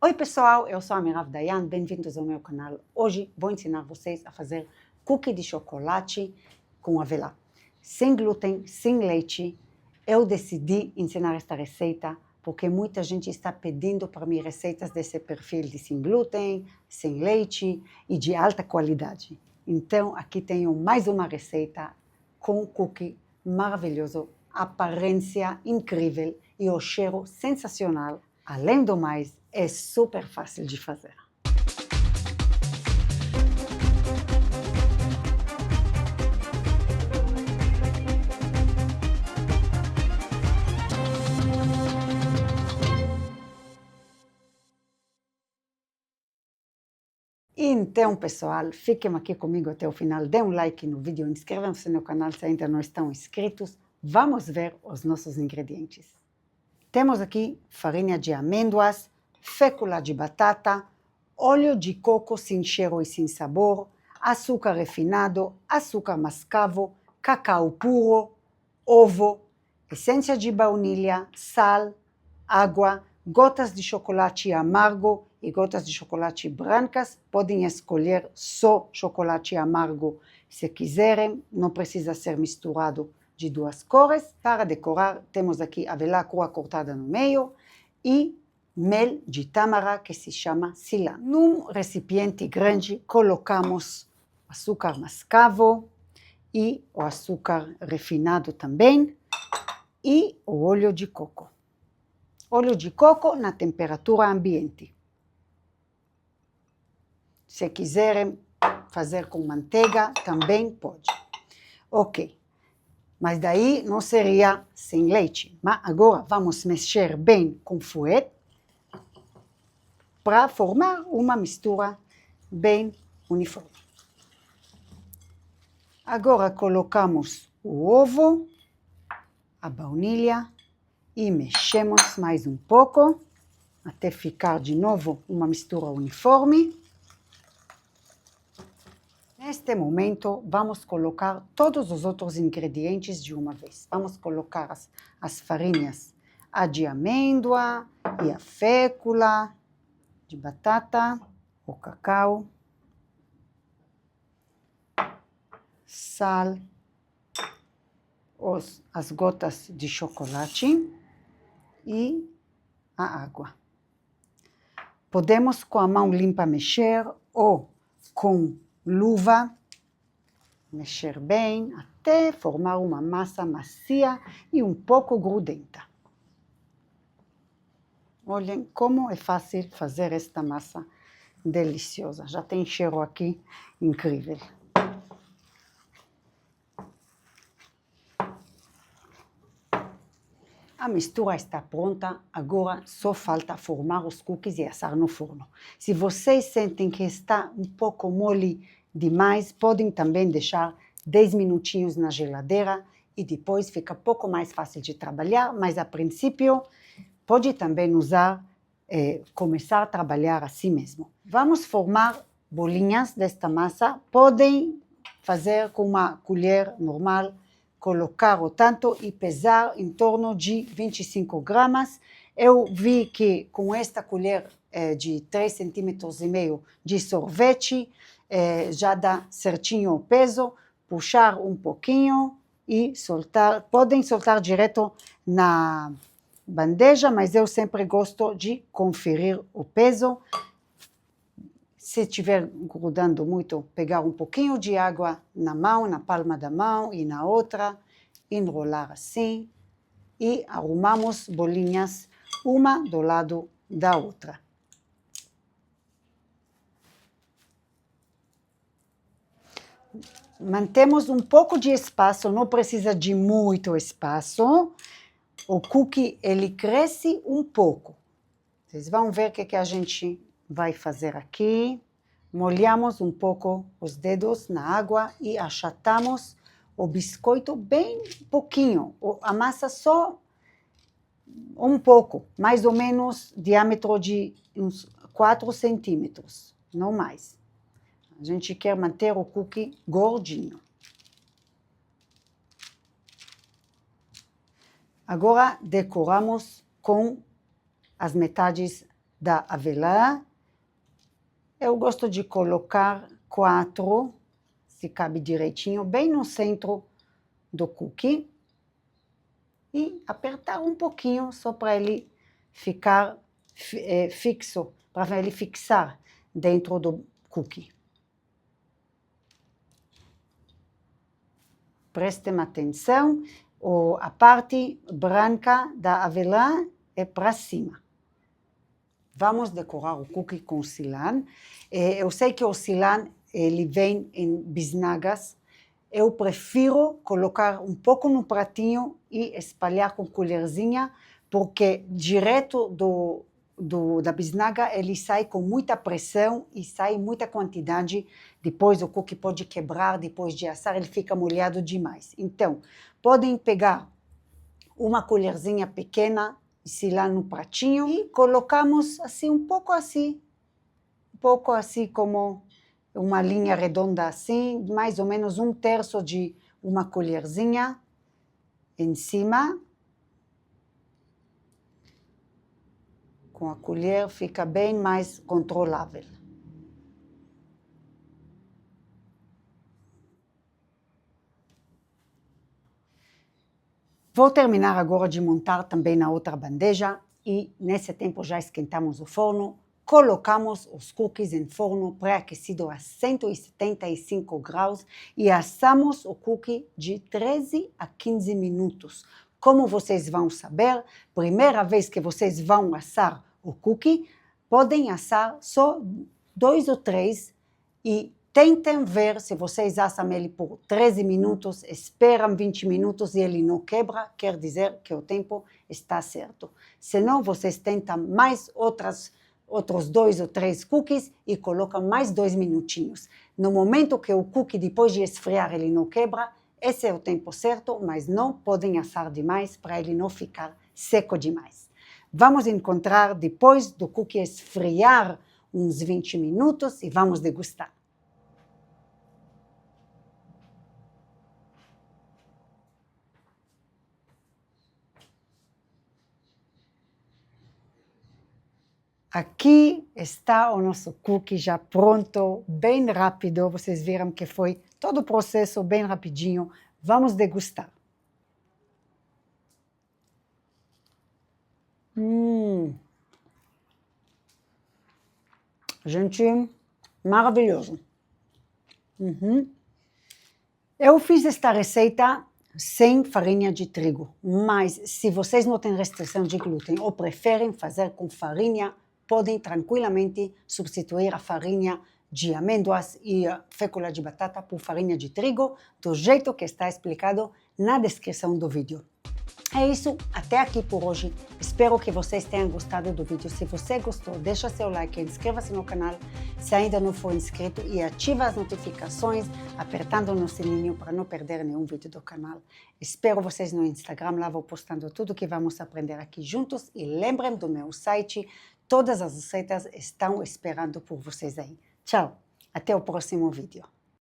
Oi pessoal, eu sou a Mirav Dayan, bem-vindos ao meu canal. Hoje vou ensinar vocês a fazer cookie de chocolate com avelã. Sem glúten, sem leite. Eu decidi ensinar esta receita porque muita gente está pedindo para mim receitas desse perfil de sem glúten, sem leite e de alta qualidade. Então aqui tenho mais uma receita com cookie maravilhoso, aparência incrível e o cheiro sensacional. Além do mais, é super fácil de fazer. Então, pessoal, fiquem aqui comigo até o final. Dê um like no vídeo, inscrevam-se no canal se ainda não estão inscritos. Vamos ver os nossos ingredientes. Temos aqui farinha de amêndoas, fécula de batata, óleo de coco sem cheiro e sem sabor, açúcar refinado, açúcar mascavo, cacau puro, ovo, essência de baunilha, sal, água, gotas de chocolate amargo e gotas de chocolate brancas. Podem escolher só chocolate amargo se quiserem, não precisa ser misturado de duas cores. Para decorar, temos aqui avelã crua cortada no meio e mel de tâmara que se chama silã. Num recipiente grande, colocamos açúcar mascavo e o açúcar refinado também e o óleo de coco. Óleo de coco na temperatura ambiente. Se quiserem fazer com manteiga, também pode. Ok. Mas daí não seria sem leite. Mas agora vamos mexer bem com fouet para formar uma mistura bem uniforme. Agora colocamos o ovo, a baunilha e mexemos mais um pouco até ficar de novo uma mistura uniforme. Neste momento, vamos colocar todos os outros ingredientes de uma vez. Vamos colocar as farinhas, a de amêndoa e a fécula de batata, o cacau, sal, as gotas de chocolate e a água. Podemos com a mão limpa mexer ou com luva, mexer bem até formar uma massa macia e um pouco grudenta. Olhem como é fácil fazer esta massa deliciosa. Já tem cheiro aqui incrível. A mistura está pronta, agora só falta formar os cookies e assar no forno. Se vocês sentem que está um pouco mole demais, podem também deixar 10 minutinhos na geladeira e depois fica um pouco mais fácil de trabalhar, mas a princípio pode também usar, começar a trabalhar assim mesmo. Vamos formar bolinhas desta massa, podem fazer com uma colher normal, colocar o tanto e pesar em torno de 25 gramas. Eu vi que com esta colher de 3,5 cm de sorvete, já dá certinho o peso, puxar um pouquinho e soltar. Podem soltar direto na bandeja, mas eu sempre gosto de conferir o peso. Se estiver grudando muito, pegar um pouquinho de água na mão, na palma da mão e na outra, enrolar assim e arrumamos bolinhas uma do lado da outra. Mantemos um pouco de espaço, não precisa de muito espaço. O cookie, ele cresce um pouco. Vocês vão ver o que a gente vai fazer aqui. Molhamos um pouco os dedos na água e achatamos o biscoito bem pouquinho. A massa só um pouco, mais ou menos diâmetro de uns 4 centímetros, não mais. A gente quer manter o cookie gordinho. Agora decoramos com as metades da avelã. Eu gosto de colocar 4, se cabe direitinho, bem no centro do cookie. E apertar um pouquinho só para ele ficar fixo, para ele fixar dentro do cookie. Prestem atenção, a parte branca da avelã é para cima. Vamos decorar o cookie com cilantro. Eu sei que o cilantro ele vem em bisnagas. Eu prefiro colocar um pouco no pratinho e espalhar com colherzinha, porque direto da bisnaga ele sai com muita pressão e sai muita quantidade. Depois o cookie pode quebrar, depois de assar ele fica molhado demais. Então, podem pegar uma colherzinha pequena, cilantro no pratinho e colocamos assim, um pouco assim como uma linha redonda assim, mais ou menos 1/3 de uma colherzinha em cima. Com a colher fica bem mais controlável. Vou terminar agora de montar também na outra bandeja e nesse tempo já esquentamos o forno. Colocamos os cookies em forno pré-aquecido a 175 graus e assamos o cookie de 13 a 15 minutos. Como vocês vão saber, primeira vez que vocês vão assar o cookie, podem assar só 2 ou 3 e tentem ver se vocês assam ele por 13 minutos, esperam 20 minutos e ele não quebra, quer dizer que o tempo está certo. Senão, vocês tentam mais outros 2 ou 3 cookies e colocam mais 2 minutinhos. No momento que o cookie, depois de esfriar, ele não quebra, esse é o tempo certo, mas não podem assar demais para ele não ficar seco demais. Vamos encontrar depois do cookie esfriar uns 20 minutos e vamos degustar. Aqui está o nosso cookie já pronto, bem rápido. Vocês viram que foi todo o processo bem rapidinho. Vamos degustar. Gente, maravilhoso. Eu fiz esta receita sem farinha de trigo, mas se vocês não têm restrição de glúten ou preferem fazer com farinha, podem tranquilamente substituir a farinha de amêndoas e a fécula de batata por farinha de trigo, do jeito que está explicado na descrição do vídeo. É isso, até aqui por hoje. Espero que vocês tenham gostado do vídeo. Se você gostou, deixa seu like, inscreva-se no canal se ainda não for inscrito e ativa as notificações apertando no sininho para não perder nenhum vídeo do canal. Espero vocês no Instagram, lá vou postando tudo que vamos aprender aqui juntos e lembrem do meu site, todas as receitas estão esperando por vocês aí. Tchau, até o próximo vídeo.